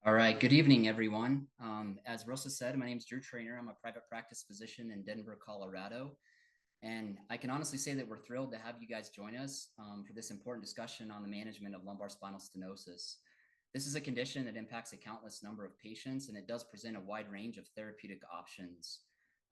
All right, good evening, everyone. As Rosa said, my name is Drew Trainor. I'm a private practice physician in Denver, Colorado. And I can honestly say that we're thrilled to have you guys join us for this important discussion on the management of lumbar spinal stenosis. This is a condition that impacts a countless number of patients, and it does present a wide range of therapeutic options.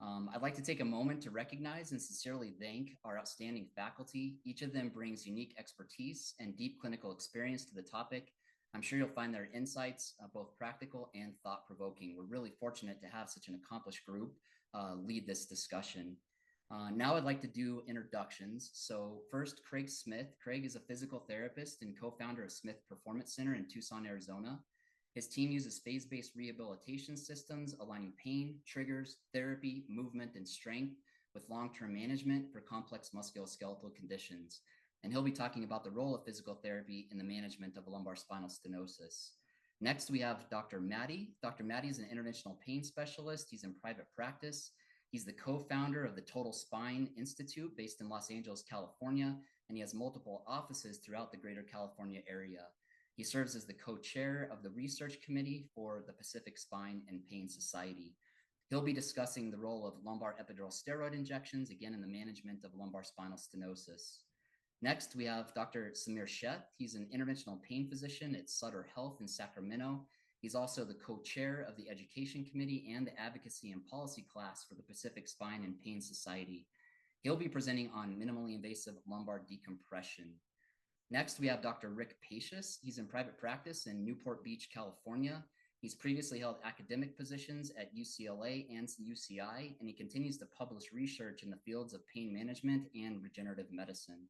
I'd like to take a moment to recognize and sincerely thank our outstanding faculty. Each of them brings unique expertise and deep clinical experience to the topic. I'm sure you'll find their insights both practical and thought-provoking. We're really fortunate to have such an accomplished group lead this discussion. Now I'd like to do introductions. So first, Craig Smith. Craig is a physical therapist and co-founder of Smith Performance Center in Tucson, Arizona. His team uses phase-based rehabilitation systems, aligning pain, triggers, therapy, movement, and strength with long-term management for complex musculoskeletal conditions. And he'll be talking about the role of physical therapy in the management of lumbar spinal stenosis. Next, we have Dr. Mattie. Dr. Mattie is an interventional pain specialist. He's in private practice. He's the co-founder of the Total Spine Institute based in Los Angeles, California, and he has multiple offices throughout the greater California area. He serves as the co-chair of the research committee for the Pacific Spine and Pain Society. He'll be discussing the role of lumbar epidural steroid injections, again, in the management of lumbar spinal stenosis. Next, we have Dr. Samir Sheth. He's an interventional pain physician at Sutter Health in Sacramento. He's also the co-chair of the education committee and the advocacy and policy class for the Pacific Spine and Pain Society. He'll be presenting on minimally invasive lumbar decompression. Next, we have Dr. Rick Pacius. He's in private practice in Newport Beach, California. He's previously held academic positions at UCLA and UCI, and he continues to publish research in the fields of pain management and regenerative medicine.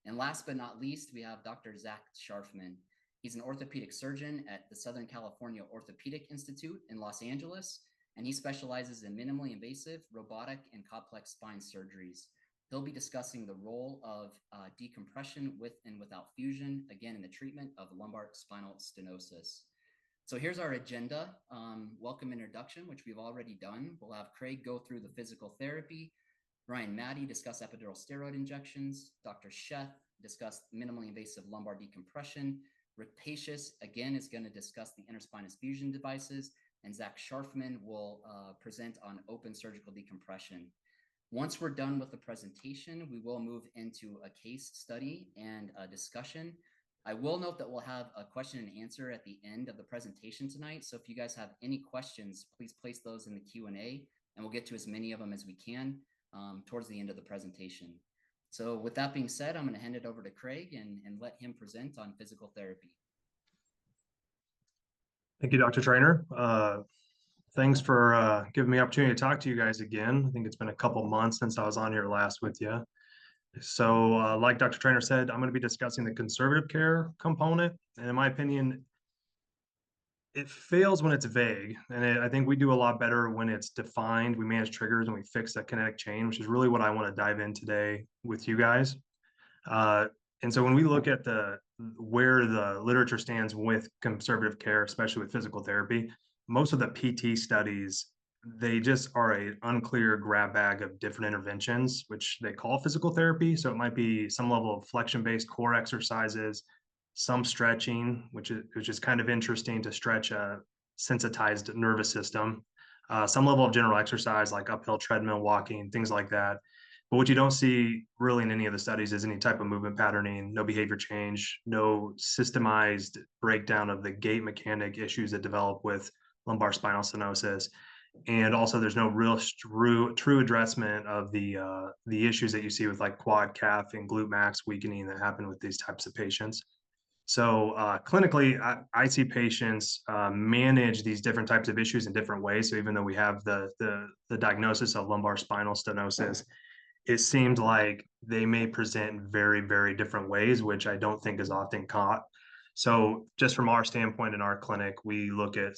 And last but not least, we have Dr. Zack Sharfman. He's an orthopedic surgeon at the Southern California Orthopedic Institute in Los Angeles, and he specializes in minimally invasive, robotic, and complex spine surgeries. He'll be discussing the role of decompression with and without fusion, again, in the treatment of lumbar spinal stenosis. So here's our agenda. Welcome introduction, which we've already done. We'll have Craig go through the physical therapy, Ryan Mattie discuss epidural steroid injections, Dr. Sheth discuss minimally invasive lumbar decompression, Rick Pacius, again, is going to discuss the interspinous fusion devices, and Zack Sharfman will present on open surgical decompression. Once we're done with the presentation, we will move into a case study and a discussion. I will note that we'll have a question and answer at the end of the presentation tonight. So if you guys have any questions, please place those in the Q&A, and we'll get to as many of them as we can towards the end of the presentation. So with that being said, I'm going to hand it over to Craig and let him present on physical therapy. Thank you, Dr. Trainor. Thanks for giving me the opportunity to talk to you guys again. I think it's been a couple months since I was on here last with you. So like Dr. Trainor said, I'm going to be discussing the conservative care component. And in my opinion, it fails when it's vague. And I think we do a lot better when it's defined. We manage triggers and we fix that kinetic chain, which is really what I want to dive in today with you guys. And so when we look at where the literature stands with conservative care, especially with physical therapy, most of the PT studies, they just are an unclear grab bag of different interventions, which they call physical therapy. So it might be some level of flexion-based core exercises, some stretching, which is kind of interesting to stretch a sensitized nervous system, some level of general exercise like uphill treadmill, walking, things like that. But what you don't see really in any of the studies is any type of movement patterning, no behavior change, no systemized breakdown of the gait mechanic issues that develop with lumbar spinal stenosis. And also there's no real true addressment of the issues that you see with like quad calf and glute max weakening that happen with these types of patients. So clinically, I see patients manage these different types of issues in different ways. So even though we have the diagnosis of lumbar spinal stenosis, it seemed like they may present very, very different ways, which I don't think is often caught. So just from our standpoint in our clinic, we look at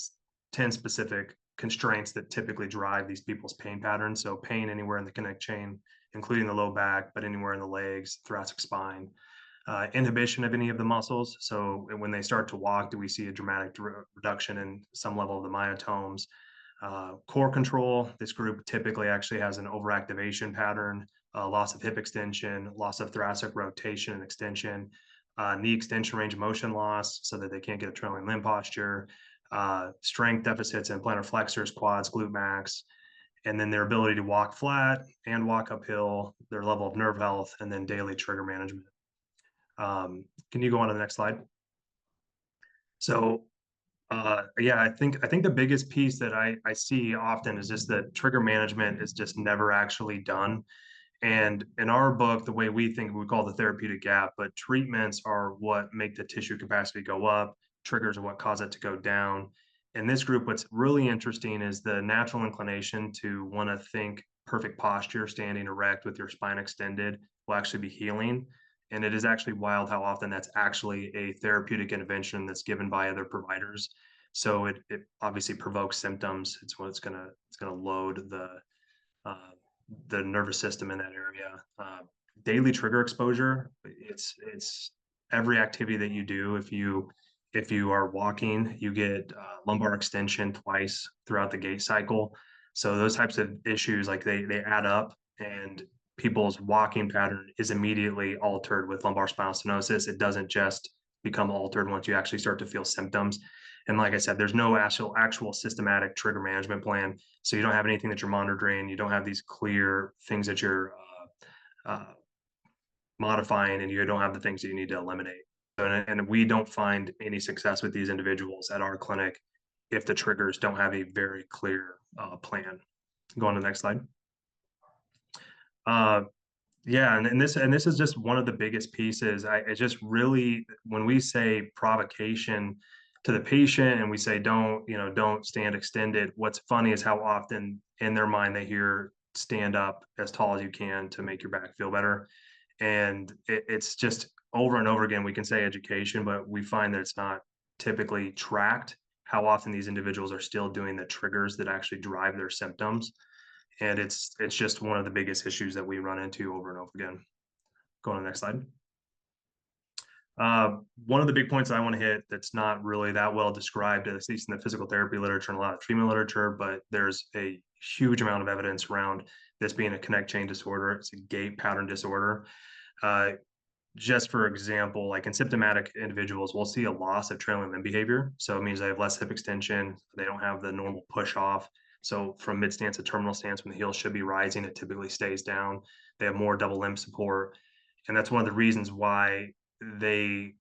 10 specific constraints that typically drive these people's pain patterns. So pain anywhere in the kinetic chain, including the low back, but anywhere in the legs, thoracic spine. Inhibition of any of the muscles. So when they start to walk, do we see a dramatic reduction in some level of the myotomes? Core control, this group typically actually has an overactivation pattern, loss of hip extension, loss of thoracic rotation and extension, knee extension range of motion loss so that they can't get a trailing limb posture, strength deficits in plantar flexors, quads, glute max, and then their ability to walk flat and walk uphill, their level of nerve health, and then daily trigger management. Can you go on to the next slide? So yeah, I think the biggest piece that I see often is just that trigger management is just never actually done. And in our book, the way we think, we call the therapeutic gap, but treatments are what make the tissue capacity go up. Triggers are what cause it to go down. In this group, what's really interesting is the natural inclination to want to think perfect posture, standing erect with your spine extended, will actually be healing. And it is actually wild how often that's actually a therapeutic intervention that's given by other providers. So it obviously provokes symptoms. It's what it's gonna load the nervous system in that area. Daily trigger exposure. It's every activity that you do. If you are walking, you get lumbar extension twice throughout the gait cycle. So those types of issues, like they add up, and people's walking pattern is immediately altered with lumbar spinal stenosis. It doesn't just become altered once you actually start to feel symptoms. And like I said, there's no actual systematic trigger management plan. So you don't have anything that you're monitoring. You don't have these clear things that you're modifying, and you don't have the things that you need to eliminate. And we don't find any success with these individuals at our clinic if the triggers don't have a very clear plan. Go on to the next slide. Yeah, and this is just one of the biggest pieces. It's just really, when we say provocation to the patient and we say don't stand extended, what's funny is how often in their mind they hear stand up as tall as you can to make your back feel better. And it's just over and over again, we can say education, but we find that it's not typically tracked how often these individuals are still doing the triggers that actually drive their symptoms. And it's just one of the biggest issues that we run into over and over again. Go on to the next slide. One of the big points I want to hit that's not really that well described, at least in the physical therapy literature and a lot of treatment literature, but there's a huge amount of evidence around this being a connect chain disorder. It's a gait pattern disorder. Just for example, like in symptomatic individuals, we'll see a loss of trailing limb behavior. So it means they have less hip extension. They don't have the normal push off. So from mid stance to terminal stance, when the heel should be rising, it typically stays down. They have more double limb support. And that's one of the reasons why they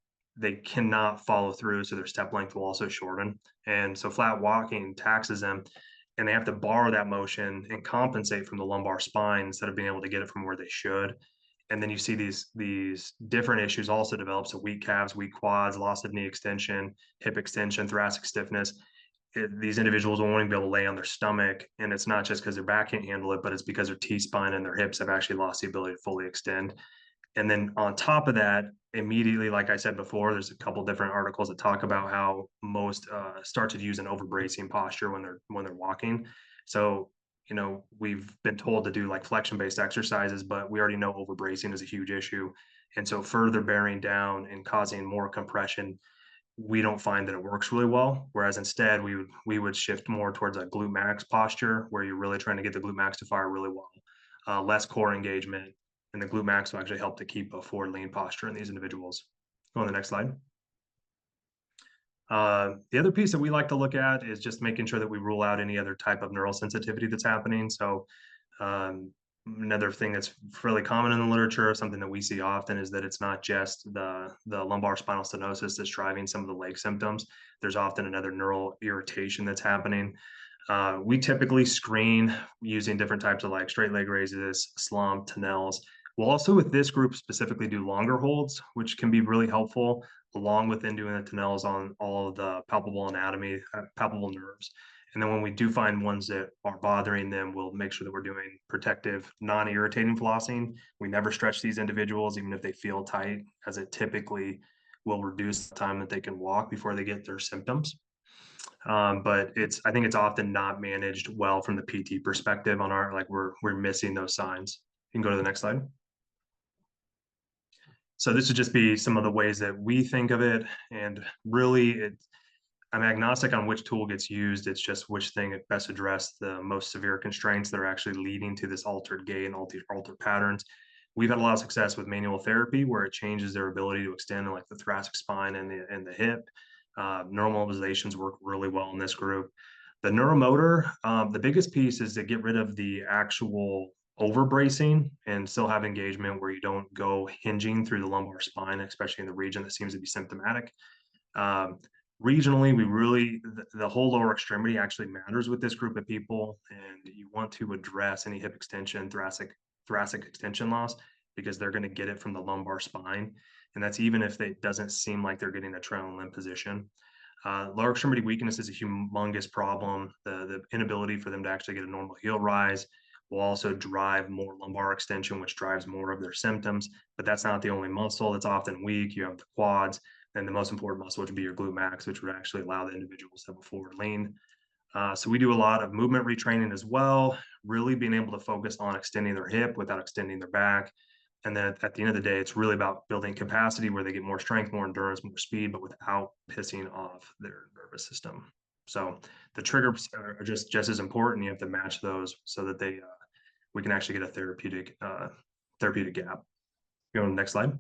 cannot follow through. So their step length will also shorten. And so flat walking taxes them, and they have to borrow that motion and compensate from the lumbar spine instead of being able to get it from where they should. And then you see these different issues also develop. So weak calves, weak quads, loss of knee extension, hip extension, thoracic stiffness. These individuals won't even be able to lay on their stomach. And it's not just because their back can't handle it, but it's because their T-spine and their hips have actually lost the ability to fully extend. And then on top of that, immediately, like I said before, there's a couple different articles that talk about how most start to use an overbracing posture when they're walking. So we've been told to do like flexion-based exercises, but we already know overbracing is a huge issue. And so further bearing down and causing more compression, we don't find that it works really well. Whereas instead, we would shift more towards a glute max posture where you're really trying to get the glute max to fire really well, less core engagement, and the glute max will actually help to keep a forward lean posture in these individuals. Go on the next slide. The other piece that we like to look at is just making sure that we rule out any other type of neural sensitivity that's happening. So another thing that's fairly common in the literature, something that we see often, is that it's not just the lumbar spinal stenosis that's driving some of the leg symptoms. There's often another neural irritation that's happening. We typically screen using different types of like straight leg raises, slump, Tennells. We'll also, with this group specifically, do longer holds, which can be really helpful, along with then doing the Tennells on all of the palpable anatomy, palpable nerves. And then when we do find ones that are bothering them, we'll make sure that we're doing protective, non-irritating flossing. We never stretch these individuals, even if they feel tight, as it typically will reduce the time that they can walk before they get their symptoms. But I think it's often not managed well from the PT perspective on our, like we're missing those signs. You can go to the next slide. So this would just be some of the ways that we think of it. And really, I'm agnostic on which tool gets used. It's just which thing best address the most severe constraints that are actually leading to this altered gait and altered patterns. We've had a lot of success with manual therapy where it changes their ability to extend in like the thoracic spine and the hip. Normalizations work really well in this group. The neuromotor, the biggest piece is to get rid of the actual overbracing and still have engagement where you don't go hinging through the lumbar spine, especially in the region that seems to be symptomatic. Regionally, the whole lower extremity actually matters with this group of people, and you want to address any hip extension, thoracic extension loss, because they're going to get it from the lumbar spine. And that's even if it doesn't seem like they're getting a trailing limb position. Lower extremity weakness is a humongous problem. The inability for them to actually get a normal heel rise will also drive more lumbar extension, which drives more of their symptoms. But that's not the only muscle that's often weak. You have the quads, and the most important muscle would be your glute max, which would actually allow the individuals to have a forward lean. So we do a lot of movement retraining as well, really being able to focus on extending their hip without extending their back. And then at the end of the day, it's really about building capacity where they get more strength, more endurance, more speed, but without pissing off their nervous system. So the triggers are just as important. You have to match those so that we can actually get a therapeutic gap. Go to the next slide.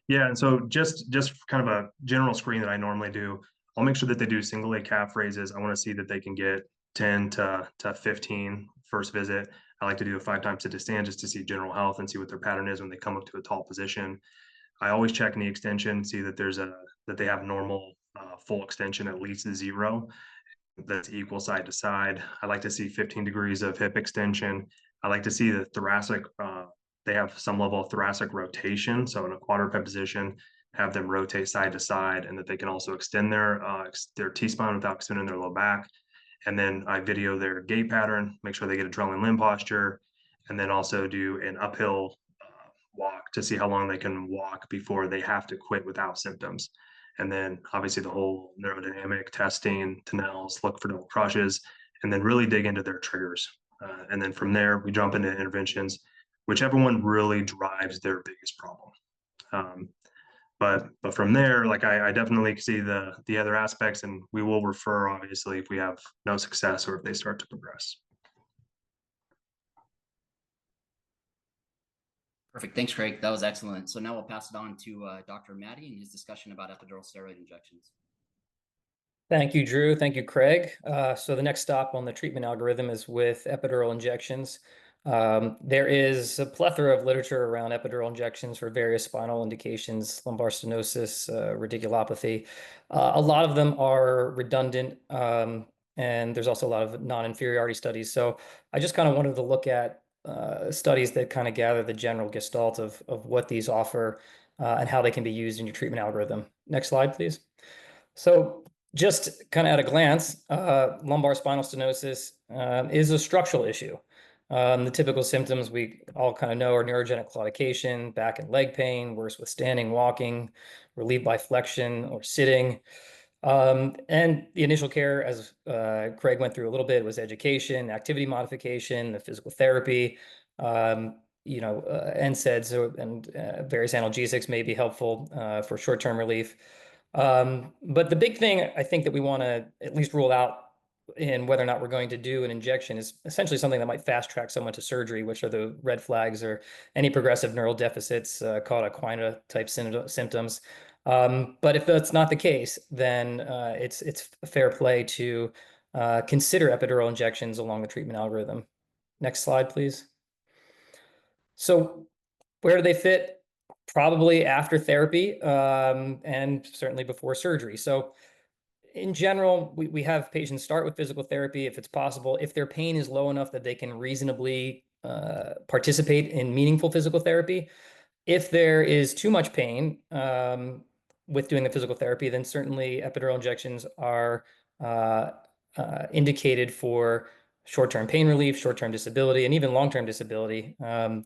Yeah, and so just kind of a general screen that I normally do, I'll make sure that they do single leg calf raises. I want to see that they can get 10 to 15 first visit. I like to do a 5 times sit to stand just to see general health and see what their pattern is when they come up to a tall position. I always check knee extension, see that that they have normal full extension, at least 0. That's equal side to side. I like to see 15 degrees of hip extension. I like to see the thoracic, they have some level of thoracic rotation. So in a quadruped position, have them rotate side to side, and that they can also extend their T-spine without extending their low back. And then I video their gait pattern, make sure they get a trailing limb posture, and then also do an uphill walk to see how long they can walk before they have to quit without symptoms. And then obviously the whole neurodynamic testing, Tonells, look for double crushes, and then really dig into their triggers. And then from there, we jump into interventions, whichever one really drives their biggest problem. But from there, like I definitely see the other aspects, and we will refer obviously if we have no success or if they start to progress. Perfect. Thanks, Craig. That was excellent. So now we'll pass it on to Dr. Mattie and his discussion about epidural steroid injections. Thank you, Drew. Thank you, Craig. So the next stop on the treatment algorithm is with epidural injections. There is a plethora of literature around epidural injections for various spinal indications, lumbar stenosis, radiculopathy. A lot of them are redundant, and there's also a lot of non-inferiority studies. So I just kind of wanted to look at studies that kind of gather the general gestalt of what these offer and how they can be used in your treatment algorithm. Next slide, please. So just kind of at a glance, lumbar spinal stenosis is a structural issue. The typical symptoms we all kind of know are neurogenic claudication, back and leg pain, worse with standing, walking, relieved by flexion or sitting. And the initial care, as Craig went through a little bit, was education, activity modification, the physical therapy, NSAIDs and various analgesics may be helpful for short-term relief. But the big thing I think that we want to at least rule out in whether or not we're going to do an injection is essentially something that might fast track someone to surgery, which are the red flags or any progressive neural deficits called equina type symptoms. But if that's not the case, then it's fair play to consider epidural injections along the treatment algorithm. Next slide, please. So where do they fit? Probably after therapy and certainly before surgery. So in general, we have patients start with physical therapy if it's possible. If their pain is low enough that they can reasonably participate in meaningful physical therapy. If there is too much pain with doing the physical therapy, then certainly epidural injections are indicated for short-term pain relief, short-term disability, and even long-term disability,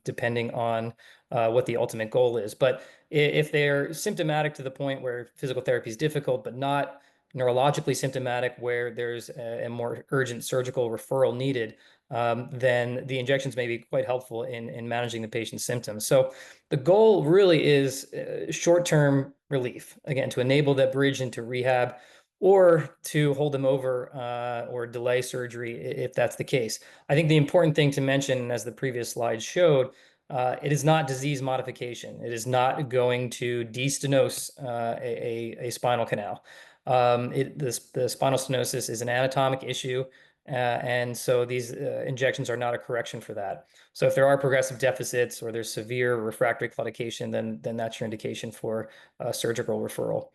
depending on what the ultimate goal is. But if they're symptomatic to the point where physical therapy is difficult, but not neurologically symptomatic where there's a more urgent surgical referral needed, then the injections may be quite helpful in managing the patient's symptoms. So the goal really is short-term relief, again, to enable that bridge into rehab or to hold them over or delay surgery if that's the case. I think the important thing to mention, as the previous slide showed, It is not disease modification. It is not going to destenose a spinal canal. The spinal stenosis is an anatomic issue, and so these injections are not a correction for that. So if there are progressive deficits or there's severe refractory claudication, then that's your indication for surgical referral.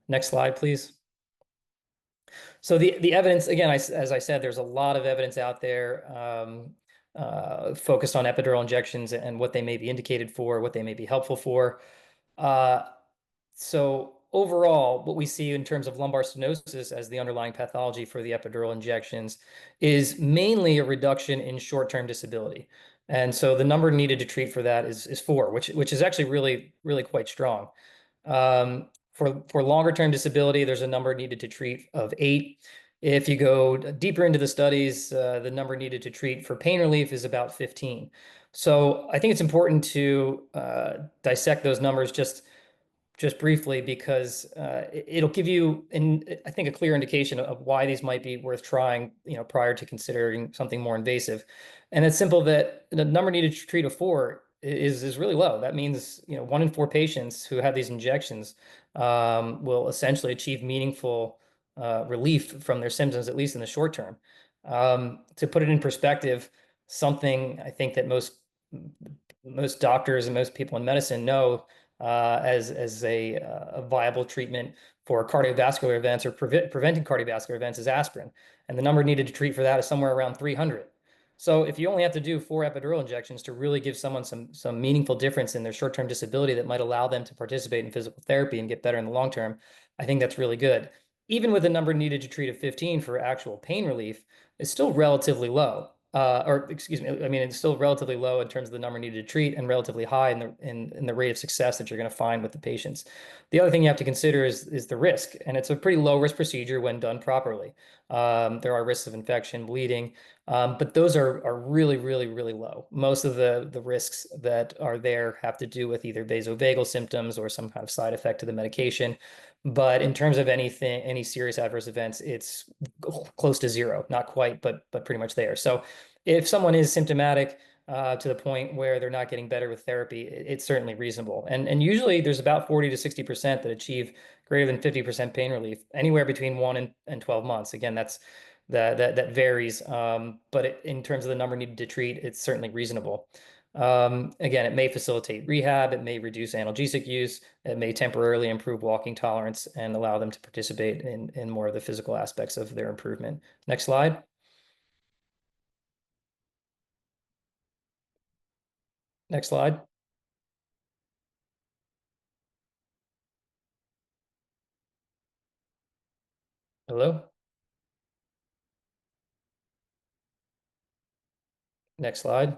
Next slide, please. So the evidence, again, as I said, there's a lot of evidence out there focused on epidural injections and what they may be indicated for, what they may be helpful for. So overall, what we see in terms of lumbar stenosis as the underlying pathology for the epidural injections is mainly a reduction in short-term disability. And so the number needed to treat for that is 4, which is actually really quite strong. For longer-term disability, there's a number needed to treat of 8. If you go deeper into the studies, the number needed to treat for pain relief is about 15. So I think it's important to dissect those numbers just briefly, because it'll give you, I think, a clear indication of why these might be worth trying, prior to considering something more invasive. And it's simple that the number needed to treat of 4 is really low. That means 1 in 4 patients who have these injections will essentially achieve meaningful relief from their symptoms, at least in the short term. To put it in perspective, something I think that most doctors and most people in medicine know as a viable treatment for cardiovascular events or preventing cardiovascular events is aspirin. And the number needed to treat for that is somewhere around 300. So if you only have to do 4 epidural injections to really give someone some meaningful difference in their short-term disability that might allow them to participate in physical therapy and get better in the long term, I think that's really good. Even with the number needed to treat of 15 for actual pain relief, it's still relatively low. Or excuse me, I mean, it's still relatively low in terms of the number needed to treat, and relatively high in the rate of success that you're going to find with the patients. The other thing you have to consider is the risk, and it's a pretty low risk procedure when done properly. There are risks of infection, bleeding, but those are really low. Most of the risks that are there have to do with either vasovagal symptoms or some kind of side effect to the medication. But in terms of any serious adverse events, it's close to 0, not quite, but pretty much there. So if someone is symptomatic to the point where they're not getting better with therapy, it's certainly reasonable. And usually there's about 40 to 60% that achieve greater than 50% pain relief, anywhere between 1 and 12 months. Again, that varies. But in terms of the number needed to treat, it's certainly reasonable. Again, it may facilitate rehab, it may reduce analgesic use, it may temporarily improve walking tolerance and allow them to participate in more of the physical aspects of their improvement. Next slide. Next slide. Hello? Next slide.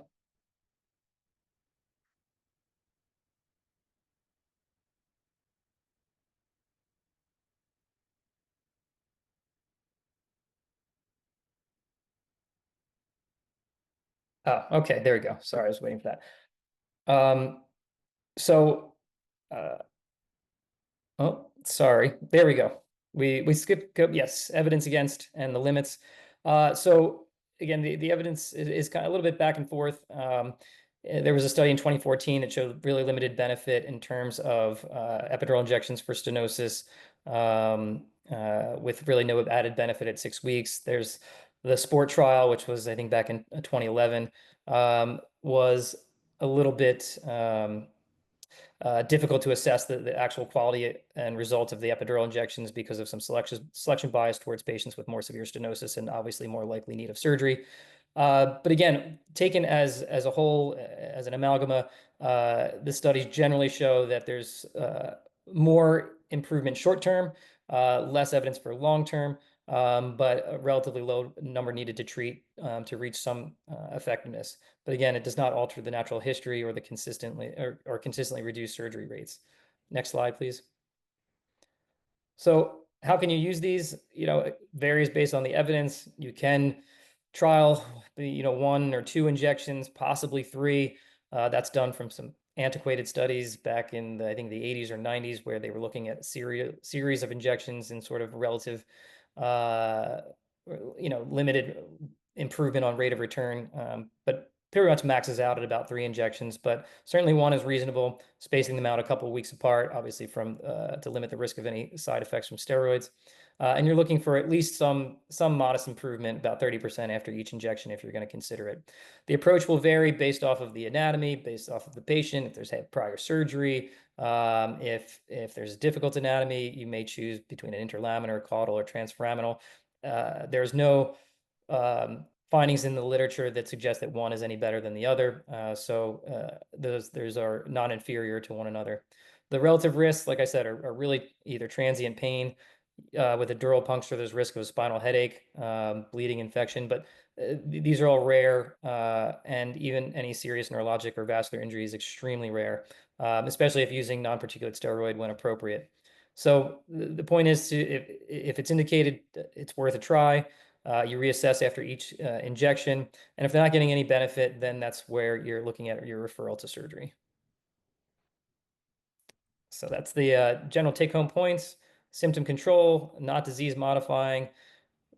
Oh, okay, there we go. Sorry, I was waiting for that. So, oh, sorry, there we go. We skipped, yes, evidence against and the limits. So again, the evidence is kind of a little bit back and forth. There was a study in 2014 that showed really limited benefit in terms of epidural injections for stenosis, with really no added benefit at 6 weeks. There's the SPORT trial, which was, I think, back in 2011, was a little bit difficult to assess the actual quality and results of the epidural injections because of some selection bias towards patients with more severe stenosis and obviously more likely need of surgery. But again, taken as a whole, as an amalgama, the studies generally show that there's more improvement short term, less evidence for long term, but a relatively low number needed to treat to reach some effectiveness. But again, it does not alter the natural history or the consistently reduced surgery rates. Next slide, please. So how can you use these? It varies based on the evidence. You can trial, 1 or 2 injections, possibly 3. That's done from some antiquated studies back in I think the 80s or 90s, where they were looking at series of injections in sort of relative, limited improvement on rate of return. But pretty much maxes out at about 3 injections, but certainly 1 is reasonable, spacing them out a couple of weeks apart, obviously from to limit the risk of any side effects from steroids. And you're looking for at least some modest improvement, about 30% after each injection, if you're going to consider it. The approach will vary based off of the anatomy, based off of the patient. If there's had prior surgery, if there's difficult anatomy, you may choose between an interlaminar, caudal, or transforaminal. There's no findings in the literature that suggest that one is any better than the other. Those are non-inferior to one another. The relative risks, like I said, are really either transient pain. With a dural puncture, there's risk of a spinal headache, bleeding, infection, but these are all rare, and even any serious neurologic or vascular injury is extremely rare, especially if using non-particulate steroid when appropriate. So the point is, if it's indicated, it's worth a try. You reassess after each injection, and if they're not getting any benefit, then that's where you're looking at your referral to surgery. So that's the general take-home points. Symptom control, not disease modifying,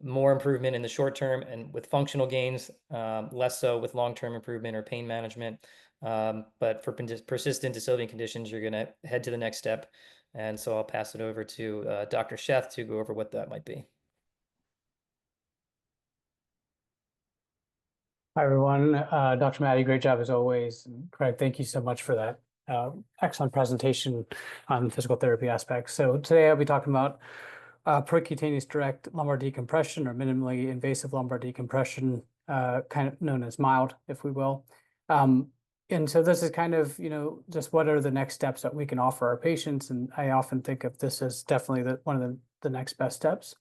more improvement in the short term and with functional gains, less so with long-term improvement or pain management. But for persistent dyssynovial conditions, you're going to head to the next step. And so I'll pass it over to Dr. Sheth to go over what that might be. Hi, everyone. Dr. Mattie, great job as always. And Craig, thank you so much for that excellent presentation on physical therapy aspects. So today I'll be talking about percutaneous direct lumbar decompression, or minimally invasive lumbar decompression, kind of known as mild, if we will. And so this is kind of, just what are the next steps that we can offer our patients. And I often think of this as definitely one of the next best steps.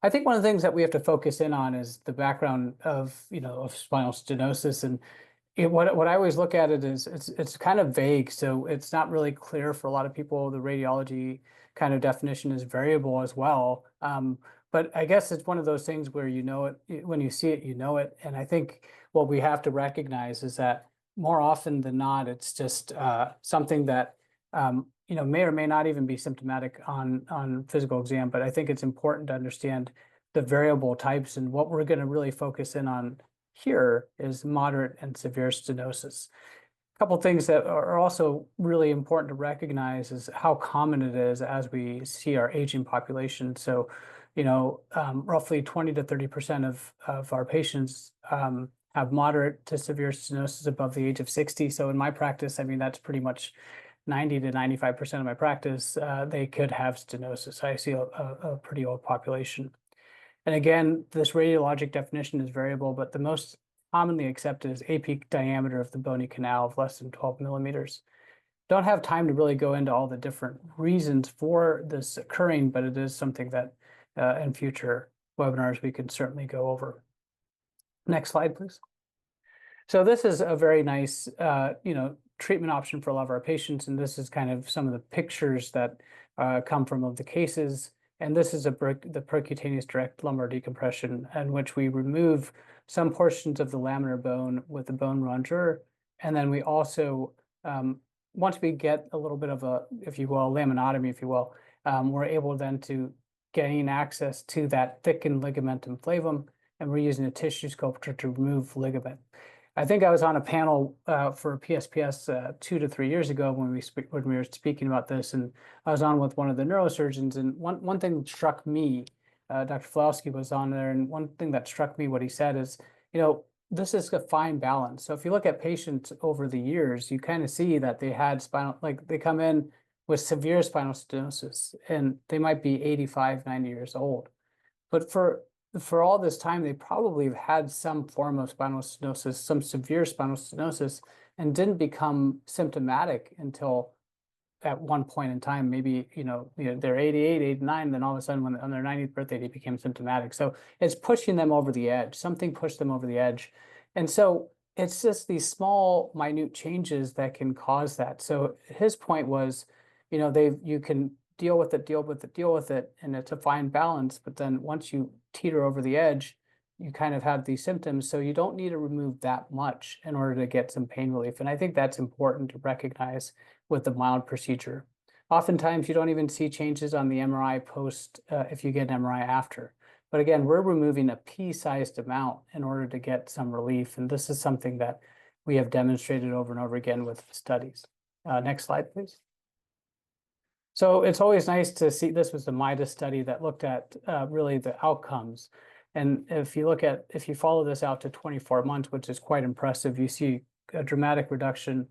I think one of the things that we have to focus in on is the background of, of spinal stenosis. And what I always look at it is it's kind of vague, so it's not really clear for a lot of people. The radiology kind of definition is variable as well. But I guess it's one of those things where it, when you see it, you know it. And I think what we have to recognize is that more often than not, it's just something that may or may not even be symptomatic on physical exam. But I think it's important to understand the variable types, and what we're going to really focus in on here is moderate and severe stenosis. A couple of things that are also really important to recognize is how common it is as we see our aging population. So, roughly 20 to 30% of our patients have moderate to severe stenosis above the age of 60. So in my practice, I mean, that's pretty much 90 to 95% of my practice, they could have stenosis. I see a pretty old population. And again, this radiologic definition is variable, but the most commonly accepted is apeak diameter of the bony canal of less than 12 millimeters. Don't have time to really go into all the different reasons for this occurring, but it is something that in future webinars we can certainly go over. Next slide, please. So this is a very nice, treatment option for a lot of our patients, and this is kind of some of the pictures that come from of the cases. And this is the percutaneous direct lumbar decompression, in which we remove some portions of the laminar bone with the bone rongeur. And then we also, once we get a little bit of a, if you will, laminotomy, if you will, we're able then to gain access to that thickened ligamentum flavum, and we're using a tissue sculpture to remove ligament. I think I was on a panel for PSPS 2 to 3 years ago when we were speaking about this, and I was on with one of the neurosurgeons, and one thing that struck me, Dr. Flowski was on there, and one thing that struck me, what he said is, this is a fine balance. So if you look at patients over the years, you kind of see that they had they come in with severe spinal stenosis, and they might be 85, 90 years old. But for all this time, they probably have had some form of spinal stenosis, some severe spinal stenosis, and didn't become symptomatic until at one point in time. Maybe they're 88, 89, then all of a sudden on their 90th birthday, they became symptomatic. So it's pushing them over the edge. Something pushed them over the edge. And so it's just these small, minute changes that can cause that. So his point was, you can deal with it, and it's a fine balance. But then once you teeter over the edge, you kind of have these symptoms. So you don't need to remove that much in order to get some pain relief. And I think that's important to recognize with the mild procedure. Oftentimes, you don't even see changes on the MRI post if you get an MRI after. But again, we're removing a pea-sized amount in order to get some relief. And this is something that we have demonstrated over and over again with studies. Next slide, please. So it's always nice to see, this was the MIDAS study that looked at really the outcomes. And if you follow this out to 24 months, which is quite impressive, you see a dramatic reduction,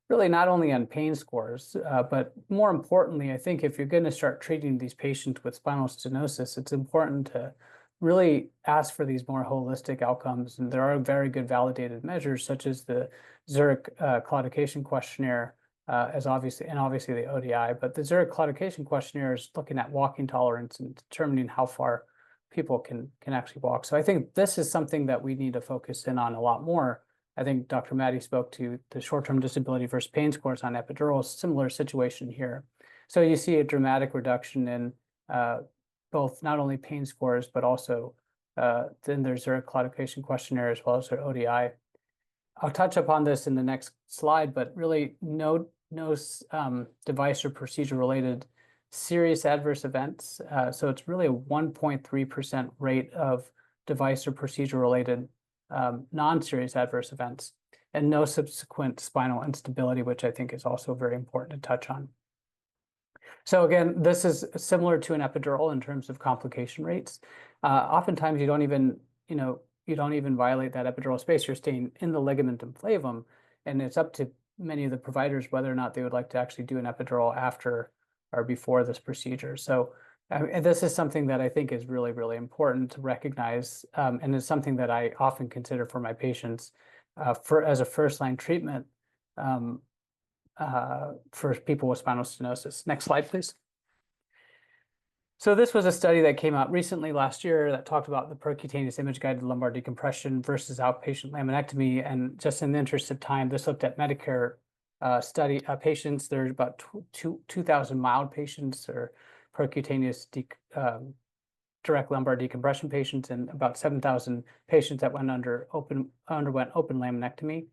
really not only on pain scores, but more importantly, I think if you're going to start treating these patients with spinal stenosis, it's important to really ask for these more holistic outcomes. And there are very good validated measures, such as the Zurich claudication questionnaire, obviously the ODI, but the Zurich claudication questionnaire is looking at walking tolerance and determining how far people can actually walk. So I think this is something that we need to focus in on a lot more. I think Dr. Mattie spoke to the short-term disability versus pain scores on epidural, similar situation here. So you see a dramatic reduction in both not only pain scores, but also then there's Zurich claudication questionnaire as well as their ODI. I'll touch upon this in the next slide, but really no device or procedure related serious adverse events. So it's really a 1.3% rate of device or procedure related non-serious adverse events, and no subsequent spinal instability, which I think is also very important to touch on. So again, this is similar to an epidural in terms of complication rates. Oftentimes you don't even violate that epidural space. You're staying in the ligamentum flavum, and it's up to many of the providers whether or not they would like to actually do an epidural after or before this procedure. So this is something that I think is really, really important to recognize, and it's something that I often consider for my patients as a first-line treatment for people with spinal stenosis. Next slide, please. So this was a study that came out recently last year that talked about the percutaneous image-guided lumbar decompression versus outpatient laminectomy. And just in the interest of time, this looked at Medicare study patients. There's about 2,000 mild patients or percutaneous direct lumbar decompression patients, and about 7,000 patients that underwent open laminectomy.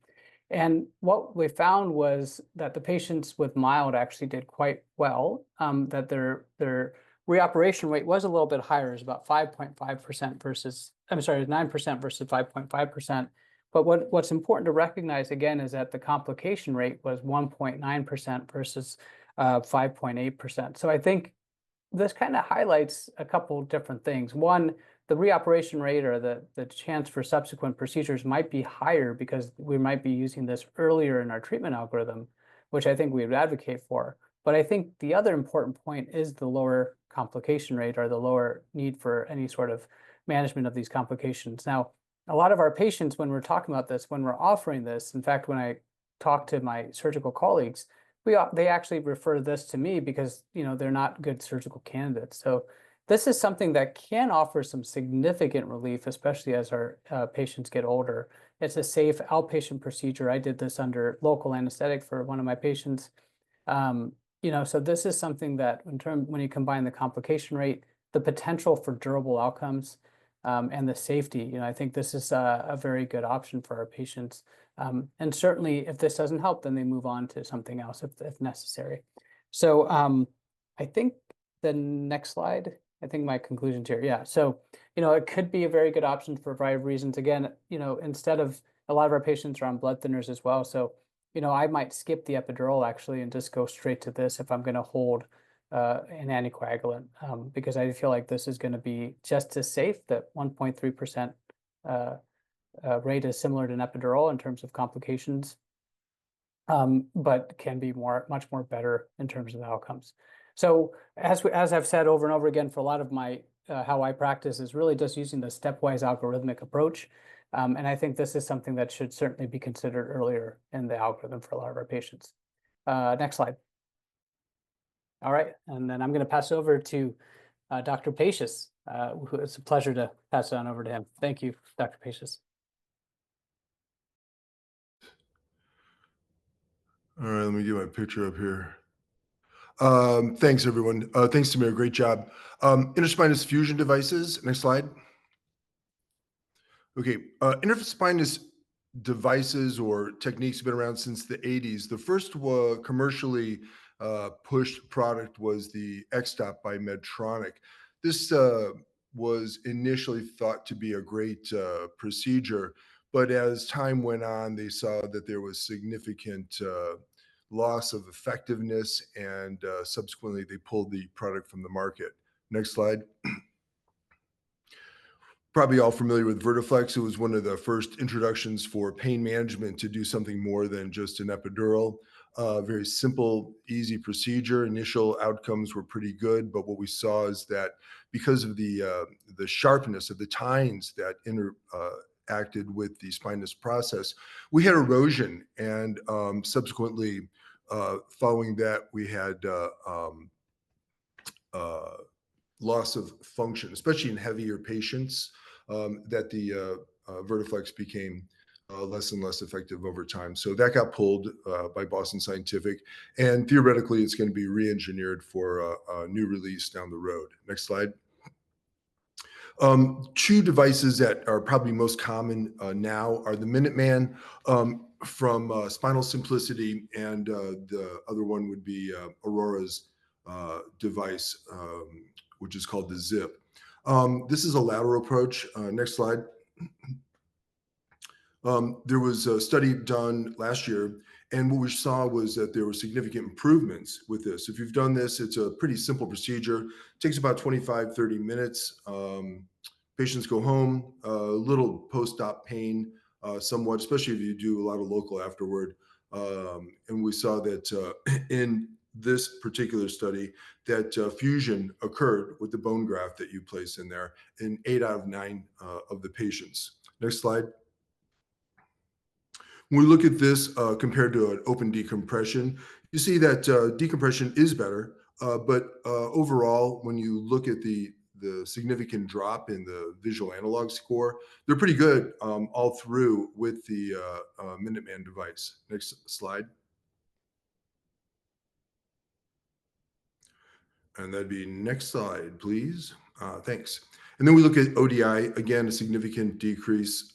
And what we found was that the patients with mild actually did quite well, that their reoperation rate was a little bit higher, it was about 5.5% versus, 9% versus 5.5%. But what's important to recognize again is that the complication rate was 1.9% versus 5.8%. So I think this kind of highlights a couple different things. One, the reoperation rate or the chance for subsequent procedures might be higher because we might be using this earlier in our treatment algorithm, which I think we would advocate for. But I think the other important point is the lower complication rate or the lower need for any sort of management of these complications. Now, a lot of our patients, when we're talking about this, when we're offering this, in fact, when I talk to my surgical colleagues, they actually refer this to me because they're not good surgical candidates. So this is something that can offer some significant relief, especially as our patients get older. It's a safe outpatient procedure. I did this under local anesthetic for one of my patients. So this is something that when you combine the complication rate, the potential for durable outcomes, and the safety, I think this is a very good option for our patients. And certainly if this doesn't help, then they move on to something else if necessary. So I think the next slide, I think my conclusions here. Yeah. So, it could be a very good option for a variety of reasons. Again, instead of a lot of our patients are on blood thinners as well. So, I might skip the epidural actually and just go straight to this if I'm going to hold an anticoagulant, because I feel like this is going to be just as safe. That 1.3% rate is similar to an epidural in terms of complications, but can be much more better in terms of the outcomes. So as I've said over and over again, for a lot of my how I practice is really just using the stepwise algorithmic approach. And I think this is something that should certainly be considered earlier in the algorithm for a lot of our patients. Next slide. All right, and then I'm going to pass over to Dr. Pacius. It's a pleasure to pass it on over to him. Thank you, Dr. Pacius. All right, let me get my picture up here. Thanks, everyone. Thanks, Samir. Great job. Interspinous fusion devices. Next slide. Okay, interspinous devices or techniques have been around since the 80s. The first commercially pushed product was the X-Stop by Medtronic. This was initially thought to be a great procedure, But as time went on, they saw that there was significant loss of effectiveness, and subsequently they pulled the product from the market. Next slide. Probably all familiar with Vertiflex. It was one of the first introductions for pain management to do something more than just an epidural. Very simple, easy procedure. Initial outcomes were pretty good, but what we saw is that because of the sharpness of the tines that interacted with the spinous process, we had erosion, and subsequently, following that, we had loss of function, especially in heavier patients, that the Vertiflex became less and less effective over time. So that got pulled by Boston Scientific, and theoretically it's going to be re-engineered for a new release down the road. Next slide. Two devices that are probably most common now are the Minuteman from Spinal Simplicity, and the other one would be Aurora's device, which is called the Zip. This is a lateral approach. Next slide. There was a study done last year, and what we saw was that there were significant improvements with this. If you've done this, it's a pretty simple procedure. It takes about 25, 30 minutes. Patients go home, a little post-op pain, somewhat, especially if you do a lot of local afterward. And we saw that in this particular study that fusion occurred with the bone graft that you place in there in 8 out of 9 of the patients. Next slide. When we look at this compared to an open decompression, you see that decompression is better, but overall, when you look at the significant drop in the visual analog score, they're pretty good all through with the Minuteman device. Next slide. And that'd be next slide, please. Thanks. And then we look at ODI, again, a significant decrease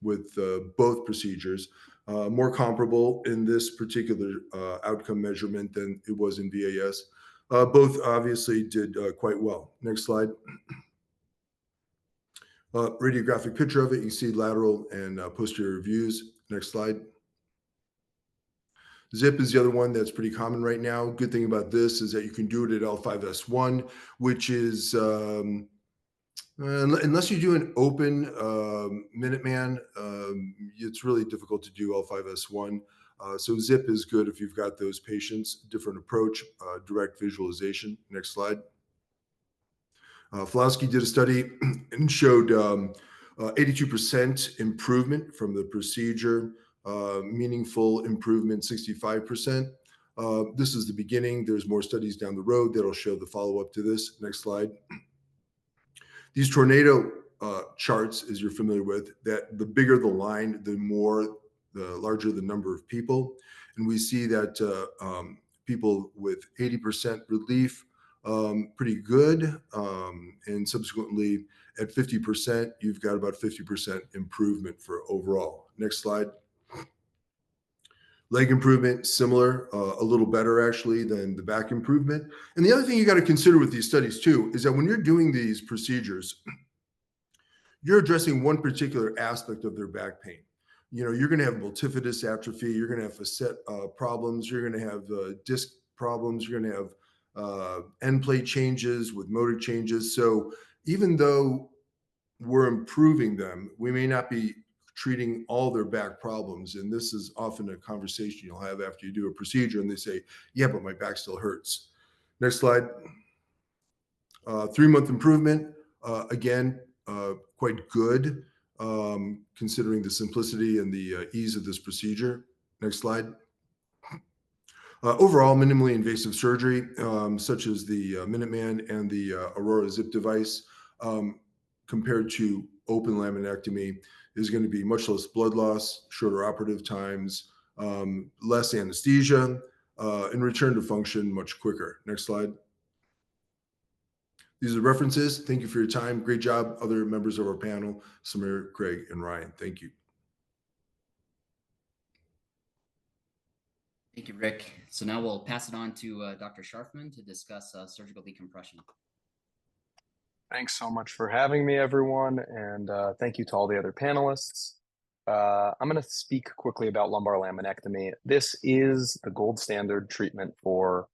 with both procedures, more comparable in this particular outcome measurement than it was in VAS. Both obviously did quite well. Next slide. Radiographic picture of it. You can see lateral and posterior views. Next slide. Zip is the other one that's pretty common right now. Good thing about this is that you can do it at L5S1, which is, unless you do an open Minuteman, it's really difficult to do L5S1. So Zip is good if you've got those patients. Different approach, direct visualization. Next slide. Flowsky did a study and showed 82% improvement from the procedure, meaningful improvement 65%. This is the beginning. There's more studies down the road that'll show the follow-up to this. Next slide. These tornado charts, as you're familiar with, that the bigger the line, the larger the number of people. And we see that people with 80% relief, pretty good. And subsequently at 50%, you've got about 50% improvement for overall. Next slide. Leg improvement, similar, a little better actually than the back improvement. And the other thing you got to consider with these studies too, is that when you're doing these procedures, you're addressing one particular aspect of their back pain. You know, you're going to have multifidus atrophy, you're going to have facet problems, you're going to have disc problems, you're going to have end plate changes with motor changes. So even though we're improving them, we may not be treating all their back problems. And this is often a conversation you'll have after you do a procedure and they say, yeah, but my back still hurts. Next slide. 3-month improvement, again, quite good considering the simplicity and the ease of this procedure. Next slide. Overall, minimally invasive surgery, such as the Minuteman and the Aurora Zip device, compared to open laminectomy, is going to be much less blood loss, shorter operative times, less anesthesia, and return to function much quicker. Next slide. These are references. Thank you for your time. Great job, other members of our panel, Samir, Craig, and Ryan. Thank you. Thank you, Rick. So now we'll pass it on to Dr. Sharfman to discuss surgical decompression. Thanks so much for having me, everyone. And thank you to all the other panelists. I'm going to speak quickly about lumbar laminectomy. This is the gold standard treatment for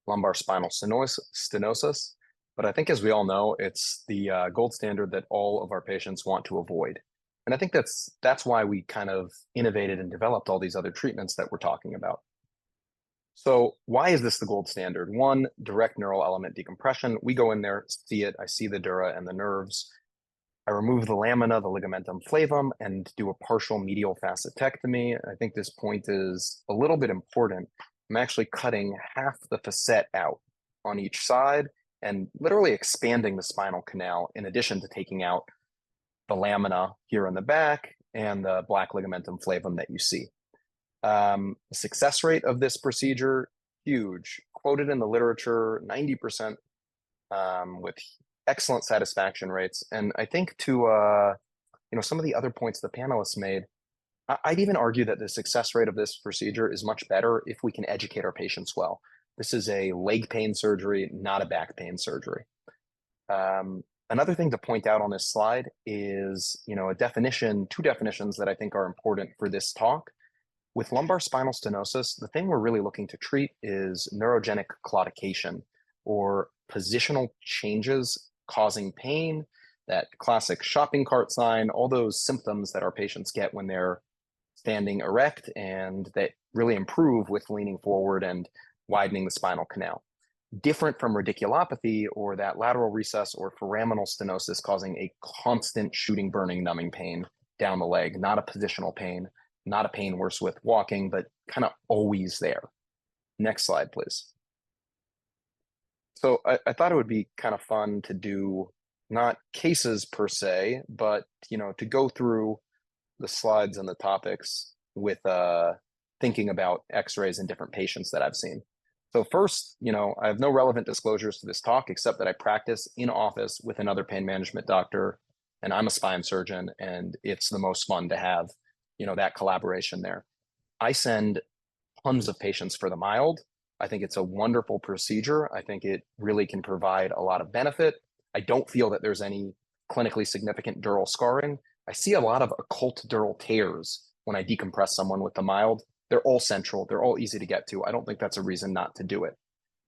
lumbar spinal stenosis, but I think, as we all know, it's the gold standard that all of our patients want to avoid. And I think that's why we kind of innovated and developed all these other treatments that we're talking about. So why is this the gold standard? One, direct neural element decompression. We go in there, see it, I see the dura and the nerves. I remove the lamina, the ligamentum flavum, and do a partial medial facetectomy. I think this point is a little bit important. I'm actually cutting half the facet out on each side and literally expanding the spinal canal, in addition to taking out the lamina here in the back and the black ligamentum flavum that you see. The success rate of this procedure, huge. Quoted in the literature, 90% with excellent satisfaction rates. And I think to some of the other points the panelists made, I'd even argue that the success rate of this procedure is much better if we can educate our patients well. This is a leg pain surgery, not a back pain surgery. Another thing to point out on this slide is, two definitions that I think are important for this talk. With lumbar spinal stenosis, the thing we're really looking to treat is neurogenic claudication, or positional changes causing pain, that classic shopping cart sign, all those symptoms that our patients get when they're standing erect and that really improve with leaning forward and widening the spinal canal. Different from radiculopathy or that lateral recess or foraminal stenosis causing a constant shooting, burning, numbing pain down the leg, not a positional pain, not a pain worse with walking, but kind of always there. Next slide, please. So I thought it would be kind of fun to do not cases per se, but to go through the slides and the topics with thinking about x-rays in different patients that I've seen. So first, I have no relevant disclosures to this talk except that I practice in office with another pain management doctor, and I'm a spine surgeon, and it's the most fun to have that collaboration there. I send tons of patients for the mild. I think it's a wonderful procedure. I think it really can provide a lot of benefit. I don't feel that there's any clinically significant dural scarring. I see a lot of occult dural tears when I decompress someone with the mild. They're all central. They're all easy to get to. I don't think that's a reason not to do it.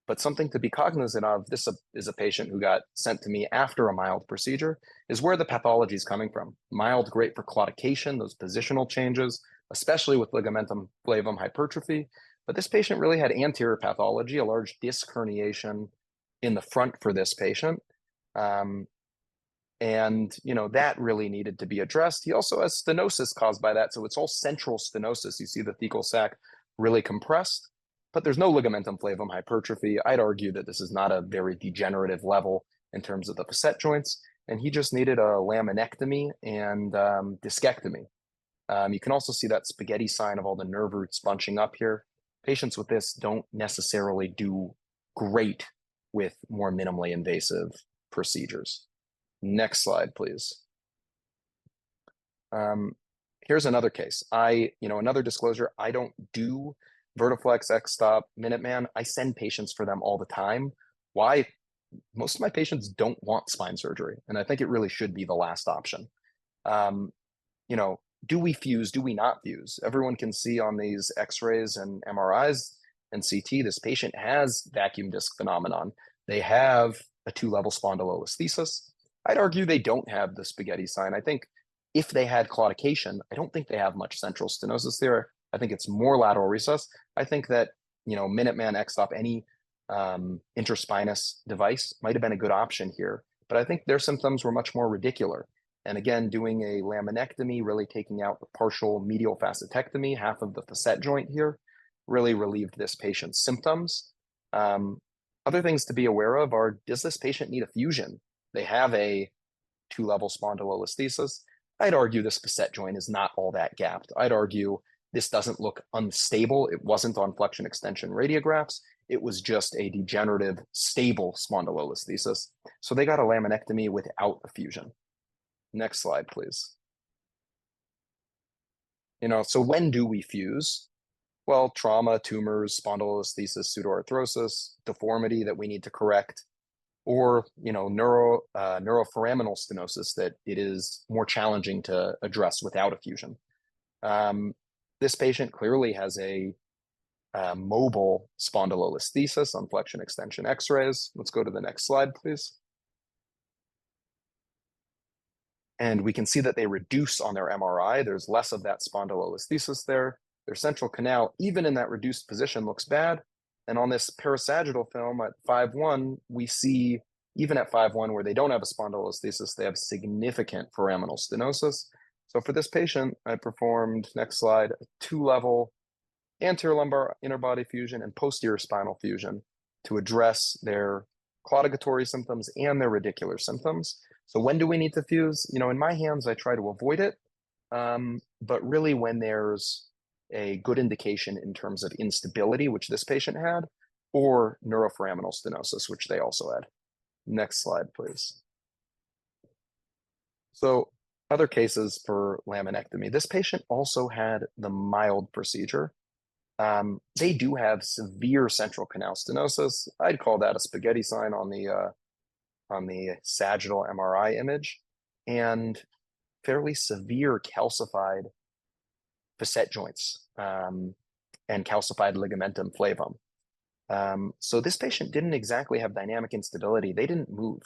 But something to be cognizant of, this is a patient who got sent to me after a mild procedure, is where the pathology is coming from. Mild, great for claudication, those positional changes, especially with ligamentum flavum hypertrophy. But this patient really had anterior pathology, a large disc herniation in the front for this patient. That really needed to be addressed. He also has stenosis caused by that. So it's all central stenosis. You see the thecal sac really compressed, but there's no ligamentum flavum hypertrophy. I'd argue that this is not a very degenerative level in terms of the facet joints. And he just needed a laminectomy and discectomy. You can also see that spaghetti sign of all the nerve roots bunching up here. Patients with this don't necessarily do great with more minimally invasive procedures. Next slide, please. Here's another case. Another disclosure, I don't do Vertiflex, X-Stop, Minuteman. I send patients for them all the time. Why? Most of my patients don't want spine surgery, and I think it really should be the last option. Do we fuse? Do we not fuse? Everyone can see on these X-rays and MRIs and CT, this patient has vacuum disc phenomenon. They have a 2-level spondylolisthesis. I'd argue they don't have the spaghetti sign. I think if they had claudication, I don't think they have much central stenosis there. I think it's more lateral recess. I think that, Minuteman, X-Stop, any interspinous device might have been a good option here. But I think their symptoms were much more radicular. And again, doing a laminectomy, really taking out the partial medial facetectomy, half of the facet joint here, really relieved this patient's symptoms. Other things to be aware of are, does this patient need a fusion? They have a 2-level spondylolisthesis. I'd argue this facet joint is not all that gapped. I'd argue this doesn't look unstable. It wasn't on flexion extension radiographs. It was just a degenerative, stable spondylolisthesis. So they got a laminectomy without a fusion. Next slide, please. So when do we fuse? Well, trauma, tumors, spondylolisthesis, pseudoarthrosis, deformity that we need to correct, or neuroforaminal stenosis that it is more challenging to address without a fusion. This patient clearly has a mobile spondylolisthesis on flexion extension x-rays. Let's go to the next slide, please. And we can see that they reduce on their MRI. There's less of that spondylolisthesis there. Their central canal, even in that reduced position, looks bad. And on this parasagittal film at 5-1, we see, even at 5-1, where they don't have a spondylolisthesis, they have significant foraminal stenosis. So for this patient, I performed, next slide, a 2-level anterior lumbar interbody fusion and posterior spinal fusion to address their claudicatory symptoms and their radicular symptoms. So when do we need to fuse? You know, in my hands, I try to avoid it. But really when there's a good indication in terms of instability, which this patient had, or neuroforaminal stenosis, which they also had. Next slide, please. So other cases for laminectomy. This patient also had the mild procedure. They do have severe central canal stenosis. I'd call that a spaghetti sign on the sagittal MRI image, and fairly severe calcified facet joints and calcified ligamentum flavum. So this patient didn't exactly have dynamic instability. They didn't move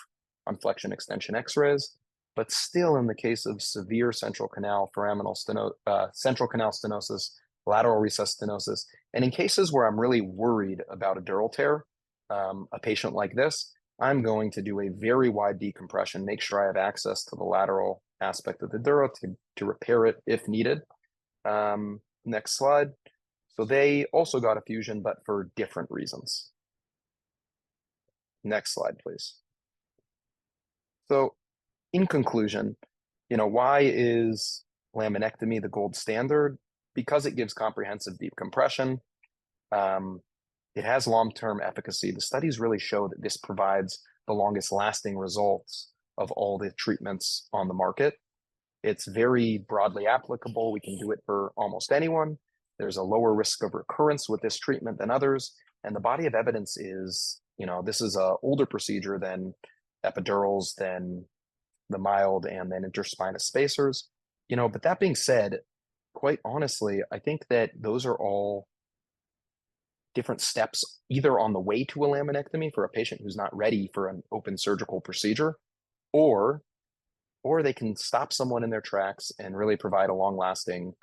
on flexion extension x-rays, but still in the case of severe central canal stenosis, lateral recess stenosis, and in cases where I'm really worried about a dural tear, a patient like this, I'm going to do a very wide decompression, make sure I have access to the lateral aspect of the dura to repair it if needed. Next slide. So they also got a fusion, but for different reasons. Next slide, please. So in conclusion, you know, why is laminectomy the gold standard? Because it gives comprehensive deep compression. It has long-term efficacy. The studies really show that this provides the longest lasting results of all the treatments on the market. It's very broadly applicable. We can do it for almost anyone. There's a lower risk of recurrence with this treatment than others. And the body of evidence is, you know, this is an older procedure than epidurals, than the mild, and then interspinous spacers. You know, but that being said, quite honestly, I think that those are all different steps either on the way to a laminectomy for a patient who's not ready for an open surgical procedure, or they can stop someone in their tracks and really provide a long-lasting,